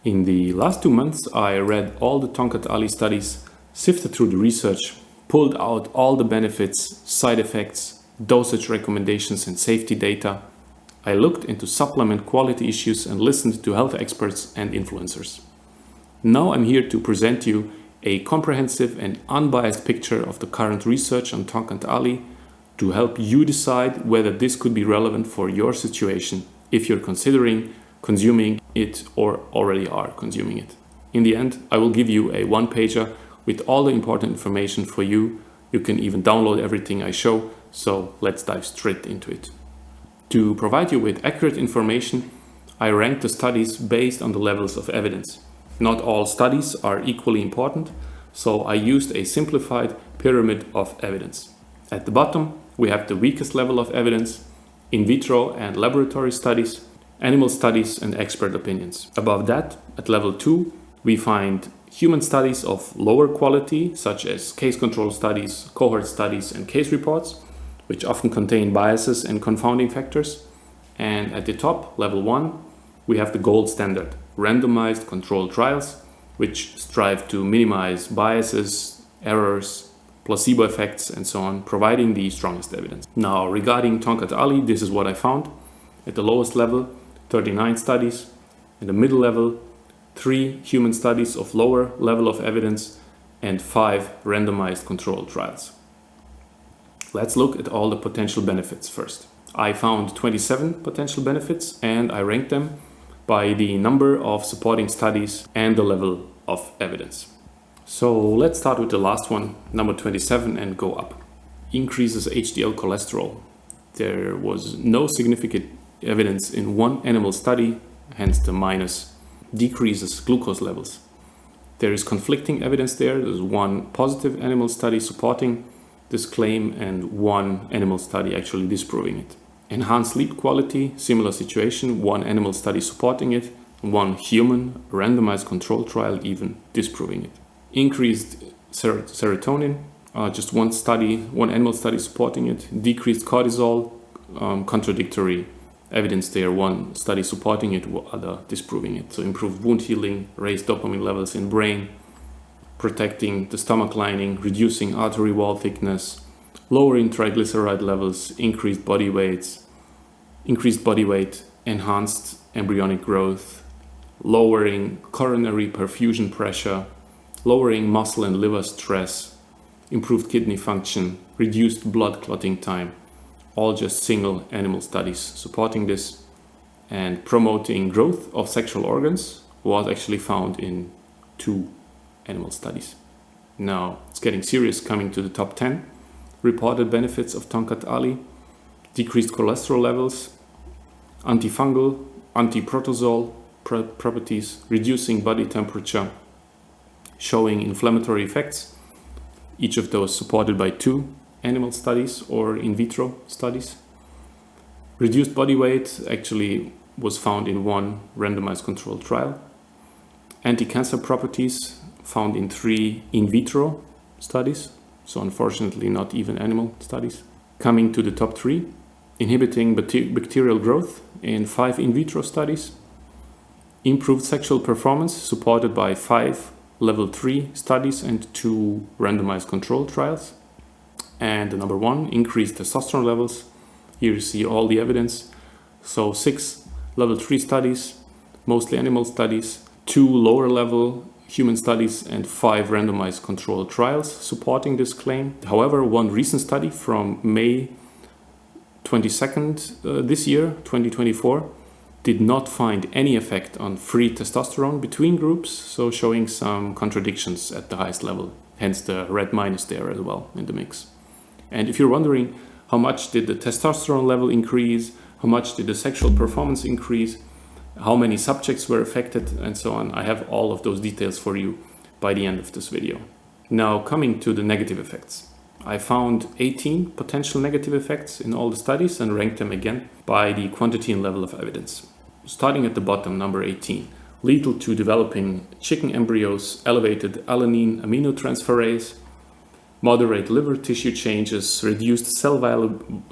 In the last 2 months, I read all the Tongkat Ali studies, sifted through the research, pulled out all the benefits, side effects, dosage recommendations and safety data. I looked into supplement quality issues and listened to health experts and influencers. Now I'm here to present you a comprehensive and unbiased picture of the current research on Tongkat Ali to help you decide whether this could be relevant for your situation if you're considering consuming it or already are consuming it. In the end, I will give you a one-pager with all the important information for you. You can even download everything I show, so let's dive straight into it. To provide you with accurate information, I ranked the studies based on the levels of evidence. Not all studies are equally important, so I used a simplified pyramid of evidence. At the bottom, we have the weakest level of evidence, in vitro and laboratory studies, animal studies and expert opinions. Above that, at level 2, we find human studies of lower quality, such as case control studies, cohort studies and case reports, which often contain biases and confounding factors. And at the top, level 1, we have the gold standard, randomized controlled trials, which strive to minimize biases, errors, placebo effects, and so on, providing the strongest evidence. Now, regarding Tongkat Ali, this is what I found. At the lowest level, 39 studies. In the middle level, 3 human studies of lower level of evidence and 5 randomized controlled trials. Let's look at all the potential benefits first. I found 27 potential benefits and I ranked them by the number of supporting studies and the level of evidence. So let's start with the last one, number 27, and go up. Increases HDL cholesterol. There was no significant evidence in one animal study, hence the minus. Decreases glucose levels. There is conflicting evidence there. There's one positive animal study supporting this claim and one animal study actually disproving it. Enhanced sleep quality, similar situation, one animal study supporting it, one human randomized control trial even disproving it. Increased serotonin, just one animal study supporting it. Decreased cortisol, contradictory evidence there, one study supporting it, other disproving it. So improved wound healing, raised dopamine levels in brain, protecting the stomach lining, reducing artery wall thickness, lowering triglyceride levels, increased body weight, enhanced embryonic growth, lowering coronary perfusion pressure, lowering muscle and liver stress, improved kidney function, reduced blood clotting time, all just single animal studies supporting this. And promoting growth of sexual organs was actually found in 2 animal studies. Now it's getting serious, coming to the top 10 reported benefits of Tongkat Ali. Decreased cholesterol levels, antifungal, antiprotozoal properties, reducing body temperature, showing inflammatory effects, each of those supported by 2 animal studies or in vitro studies. Reduced body weight actually was found in 1 randomized controlled trial. Anti-cancer properties found in 3 in vitro studies, so unfortunately not even animal studies. Coming to the top 3, inhibiting bacterial growth in 5 in vitro studies. Improved sexual performance supported by 5 level 3 studies and 2 randomized controlled trials. And the number 1, increased testosterone levels. Here you see all the evidence. So 6 level 3 studies, mostly animal studies, 2 lower level human studies and 5 randomized controlled trials supporting this claim. However, one recent study from May 22nd this year, 2024, did not find any effect on free testosterone between groups, so showing some contradictions at the highest level, hence the red minus there as well in the mix. And if you're wondering how much did the testosterone level increase, how much did the sexual performance increase, how many subjects were affected, and so on, I have all of those details for you by the end of this video. Now coming to the negative effects. I found 18 potential negative effects in all the studies and ranked them again by the quantity and level of evidence. Starting at the bottom, number 18. Lethal to developing chicken embryos, elevated alanine aminotransferase, moderate liver tissue changes, reduced cell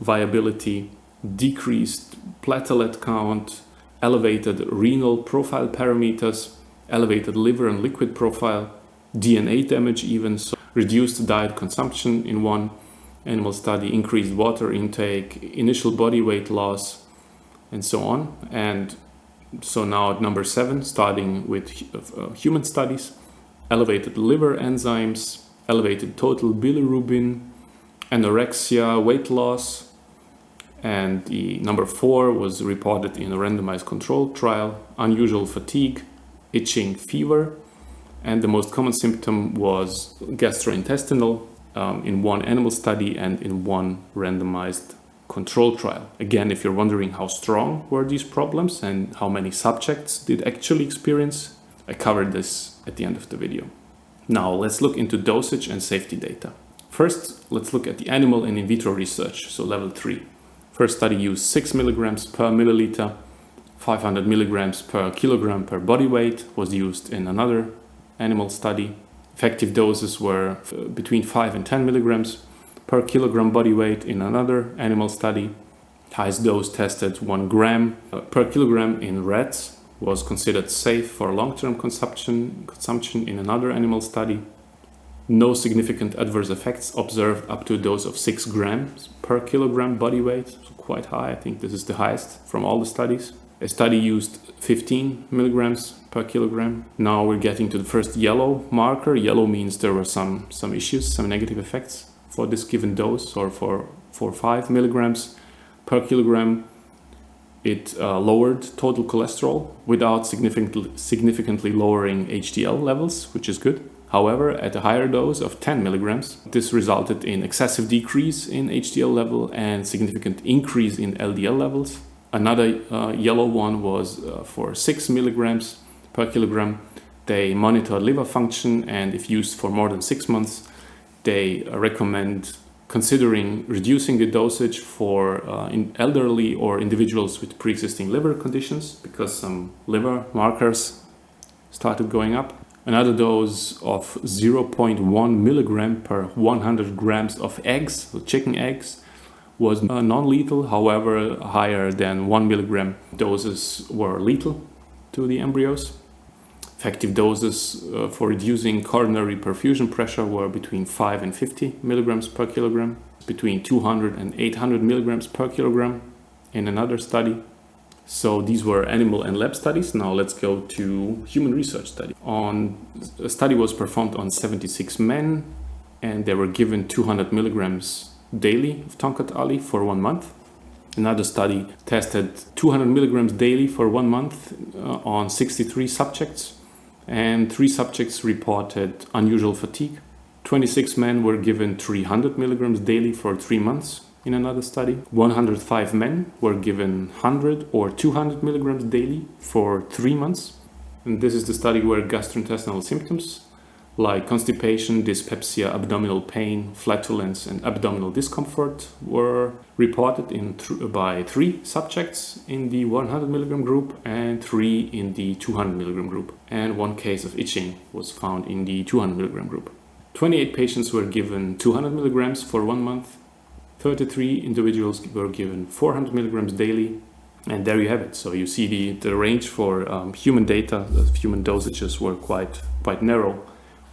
viability, decreased platelet count, elevated renal profile parameters, elevated liver and liquid profile, DNA damage even, so reduced diet consumption in one animal study, increased water intake, initial body weight loss, and so on. And so now at number 7, starting with human studies, elevated liver enzymes, elevated total bilirubin, anorexia, weight loss. And the number 4 was reported in a randomized controlled trial, unusual fatigue, itching, fever. And the most common symptom was gastrointestinal in one animal study and in one randomized control trial. Again, if you're wondering how strong were these problems and how many subjects did actually experience, I covered this at the end of the video. Now let's look into dosage and safety data. First, let's look at the animal and in vitro research, so level 3. First study used 6 milligrams per milliliter, 500 milligrams per kilogram per body weight was used in another animal study. Effective doses were between 5 and 10 milligrams per kilogram body weight in another animal study. Highest dose tested 1 gram per kilogram in rats was considered safe for long-term consumption in another animal study. No significant adverse effects observed up to a dose of 6 grams per kilogram body weight, so quite high. I think this is the highest from all the studies. A study used 15 milligrams per kilogram. Now we're getting to the first yellow marker. Yellow means there were some issues, some negative effects for this given dose, or for 5 milligrams per kilogram. It lowered total cholesterol without significantly lowering HDL levels, which is good. However, at a higher dose of 10 milligrams, this resulted in excessive decrease in HDL level and significant increase in LDL levels. Another yellow one was for 6 milligrams per kilogram. They monitored liver function, and if used for more than 6 months, they recommend considering reducing the dosage for in elderly or individuals with pre-existing liver conditions, because some liver markers started going up. Another dose of 0.1 milligram per 100 grams of eggs, so chicken eggs, was non-lethal. However, higher than 1 milligram doses were lethal to the embryos. Effective doses for reducing coronary perfusion pressure were between 5 and 50 milligrams per kilogram, between 200 and 800 milligrams per kilogram in another study. So these were animal and lab studies. Now let's go to human research study. A study was performed on 76 men, and they were given 200 milligrams daily of Tongkat Ali for 1 month. Another study tested 200 milligrams daily for 1 month on 63 subjects, and 3 subjects reported unusual fatigue. 26 men were given 300 milligrams daily for 3 months in another study. 105 men were given 100 or 200 milligrams daily for 3 months. And this is the study where gastrointestinal symptoms like constipation, dyspepsia, abdominal pain, flatulence, and abdominal discomfort were reported by 3 subjects in the 100 milligram group and 3 in the 200 milligram group. And 1 case of itching was found in the 200 milligram group. 28 patients were given 200 milligrams for 1 month. 33 individuals were given 400 milligrams daily. And there you have it. So you see the range for human data, the human dosages were quite narrow,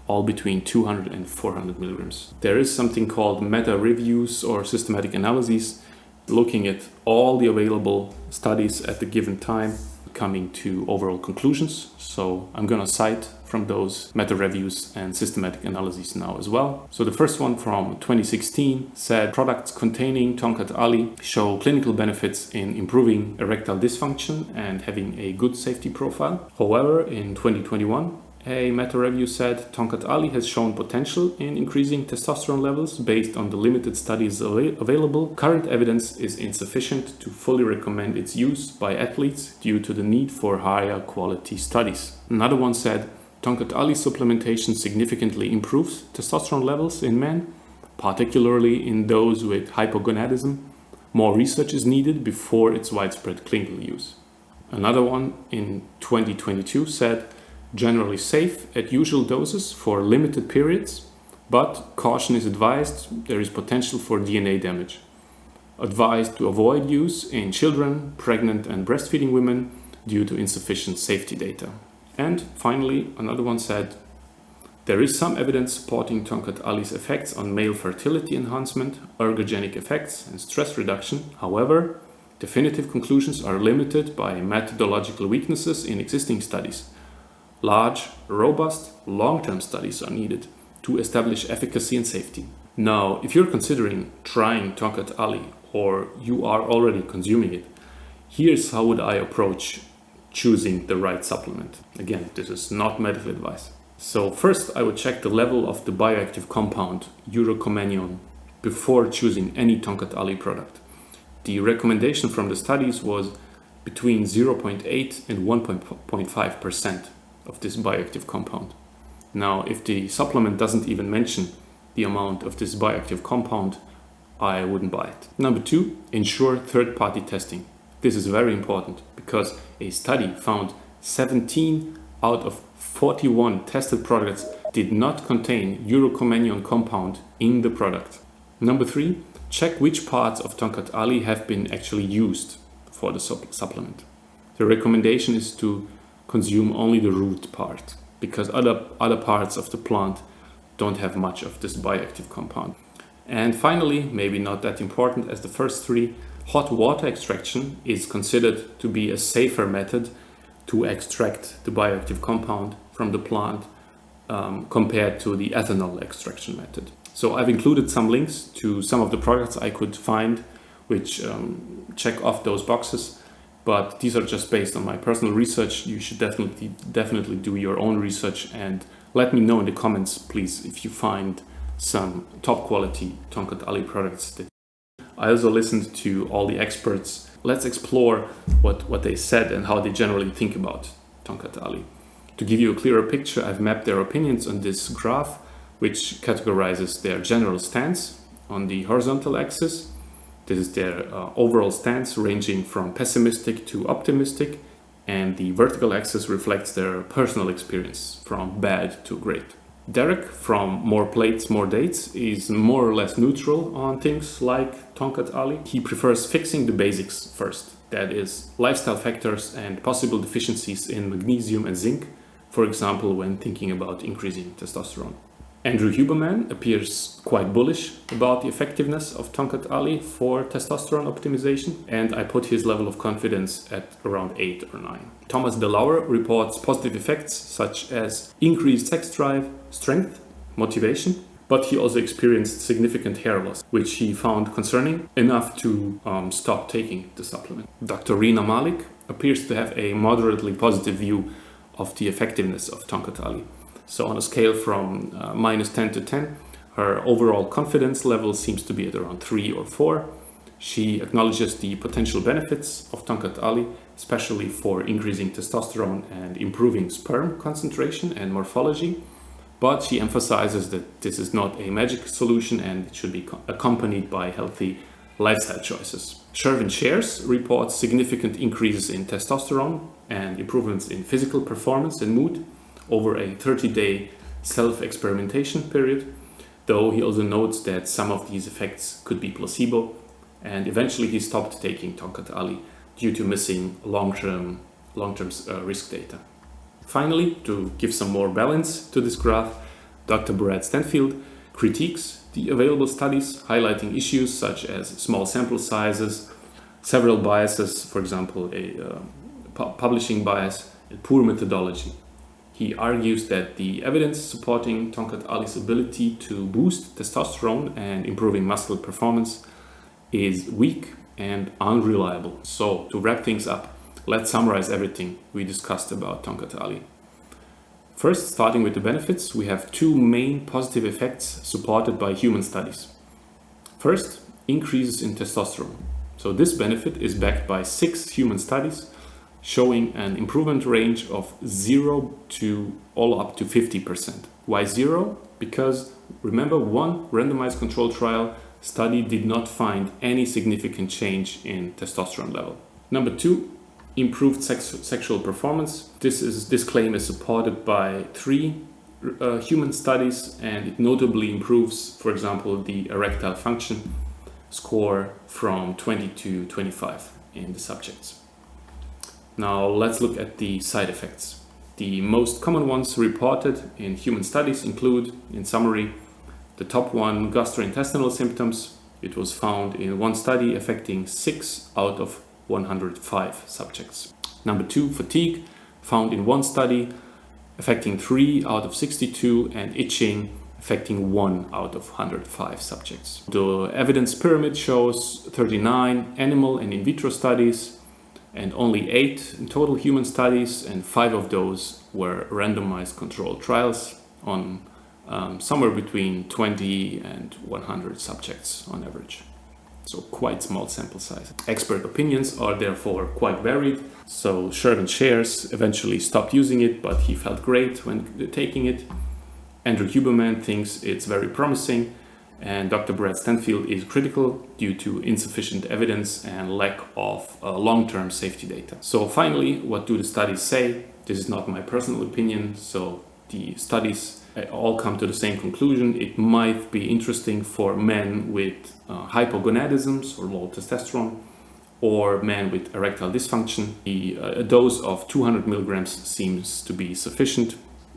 all between 200 and 400 milligrams. There is something called meta-reviews or systematic analyses, looking at all the available studies at the given time, coming to overall conclusions. So I'm going to cite from those meta-reviews and systematic analyses now as well. So the first one from 2016 said products containing Tongkat Ali show clinical benefits in improving erectile dysfunction and having a good safety profile. However, in 2021, a meta-review said Tongkat Ali has shown potential in increasing testosterone levels based on the limited studies available. Current evidence is insufficient to fully recommend its use by athletes due to the need for higher quality studies. Another one said Tongkat Ali supplementation significantly improves testosterone levels in men, particularly in those with hypogonadism. More research is needed before its widespread clinical use. Another one in 2022 said generally safe at usual doses for limited periods, but caution is advised, there is potential for DNA damage. Advised to avoid use in children, pregnant and breastfeeding women due to insufficient safety data. And finally, another one said, there is some evidence supporting Tongkat Ali's effects on male fertility enhancement, ergogenic effects, and stress reduction. However, definitive conclusions are limited by methodological weaknesses in existing studies. Large, robust, long-term studies are needed to establish efficacy and safety. Now, if you're considering trying Tongkat Ali or you are already consuming it, here's how would I approach choosing the right supplement. Again, this is not medical advice. So first, I would check the level of the bioactive compound urocomenion before choosing any Tongkat Ali product. The recommendation from the studies was between 0.8 and 1.5% of this bioactive compound. Now, if the supplement doesn't even mention the amount of this bioactive compound, I wouldn't buy it. Number 2, ensure third-party testing. This is very important because a study found 17 out of 41 tested products did not contain urocomenion compound in the product. Number 3, check which parts of Tongkat Ali have been actually used for the supplement. The recommendation is to consume only the root part because other parts of the plant don't have much of this bioactive compound. And finally, maybe not that important as the first 3, hot water extraction is considered to be a safer method to extract the bioactive compound from the plant compared to the ethanol extraction method. So I've included some links to some of the products I could find which check off those boxes, but these are just based on my personal research. You should definitely do your own research and let me know in the comments, please, if you find some top quality Tongkat Ali products. I also listened to all the experts. Let's explore what they said and how they generally think about Tongkat Ali. To give you a clearer picture, I've mapped their opinions on this graph, which categorizes their general stance on the horizontal axis. This is their overall stance ranging from pessimistic to optimistic, and the vertical axis reflects their personal experience from bad to great. Derek from More Plates, More Dates is more or less neutral on things like Tongkat Ali. He prefers fixing the basics first, that is, lifestyle factors and possible deficiencies in magnesium and zinc, for example, when thinking about increasing testosterone. Andrew Huberman appears quite bullish about the effectiveness of Tongkat Ali for testosterone optimization, and I put his level of confidence at around 8 or 9. Thomas DeLauer reports positive effects such as increased sex drive, strength, motivation, but he also experienced significant hair loss, which he found concerning enough to stop taking the supplement. Dr. Lena Malik appears to have a moderately positive view of the effectiveness of Tongkat Ali. So on a scale from minus 10 to 10, her overall confidence level seems to be at around 3 or 4. She acknowledges the potential benefits of Tongkat Ali, especially for increasing testosterone and improving sperm concentration and morphology. But she emphasizes that this is not a magic solution and it should be accompanied by healthy lifestyle choices. Shervin Shares reports significant increases in testosterone and improvements in physical performance and mood over a 30-day self-experimentation period, though he also notes that some of these effects could be placebo, and eventually he stopped taking Tongkat Ali due to missing long-term risk data. Finally, to give some more balance to this graph, Dr. Stanfield critiques the available studies, highlighting issues such as small sample sizes, several biases, for example, a publishing bias, and poor methodology. He argues that the evidence supporting Tongkat Ali's ability to boost testosterone and improving muscle performance is weak and unreliable. So, to wrap things up, let's summarize everything we discussed about Tongkat Ali. First, starting with the benefits, we have 2 main positive effects supported by human studies. First, increases in testosterone. So this benefit is backed by 6 human studies showing an improvement range of 0 to all up to 50%. Why 0? Because remember, one randomized controlled trial study did not find any significant change in testosterone level. Number 2, improved sexual performance. This claim is supported by 3 human studies, and it notably improves, for example, the erectile function score from 20 to 25 in the subjects. Now let's look at the side effects. The most common ones reported in human studies include, in summary, the top one, gastrointestinal symptoms. It was found in one study affecting 6 out of 105 subjects. Number 2, fatigue, found in one study affecting 3 out of 62, and itching affecting 1 out of 105 subjects. The evidence pyramid shows 39 animal and in vitro studies and only 8 in total human studies, and 5 of those were randomized controlled trials on somewhere between 20 and 100 subjects on average. So quite small sample size. Expert opinions are therefore quite varied. So Shervin Shares eventually stopped using it, but he felt great when taking it. Andrew Huberman thinks it's very promising, and Dr. Brad Stanfield is critical due to insufficient evidence and lack of long-term safety data. So finally, what do the studies say? This is not my personal opinion, so the studies all come to the same conclusion. It might be interesting for men with hypogonadisms or low testosterone, or men with erectile dysfunction. A dose of 200 milligrams seems to be sufficient.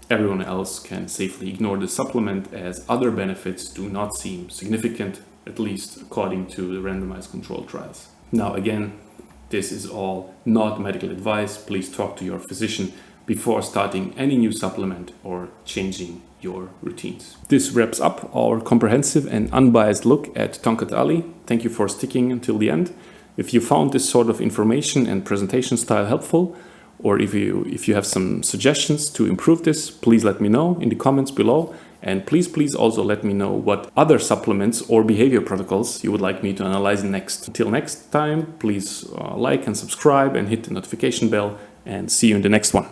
Everyone else can safely ignore the supplement, as other benefits do not seem significant, at least according to the randomized controlled trials. Now again, this is all not medical advice. Please talk to your physician before starting any new supplement or changing your routines. This wraps up our comprehensive and unbiased look at Tongkat Ali. Thank you for sticking until the end. If you found this sort of information and presentation style helpful, or if you have some suggestions to improve this, please let me know in the comments below. And please also let me know what other supplements or behavior protocols you would like me to analyze next. Until next time, please like and subscribe and hit the notification bell, and see you in the next one.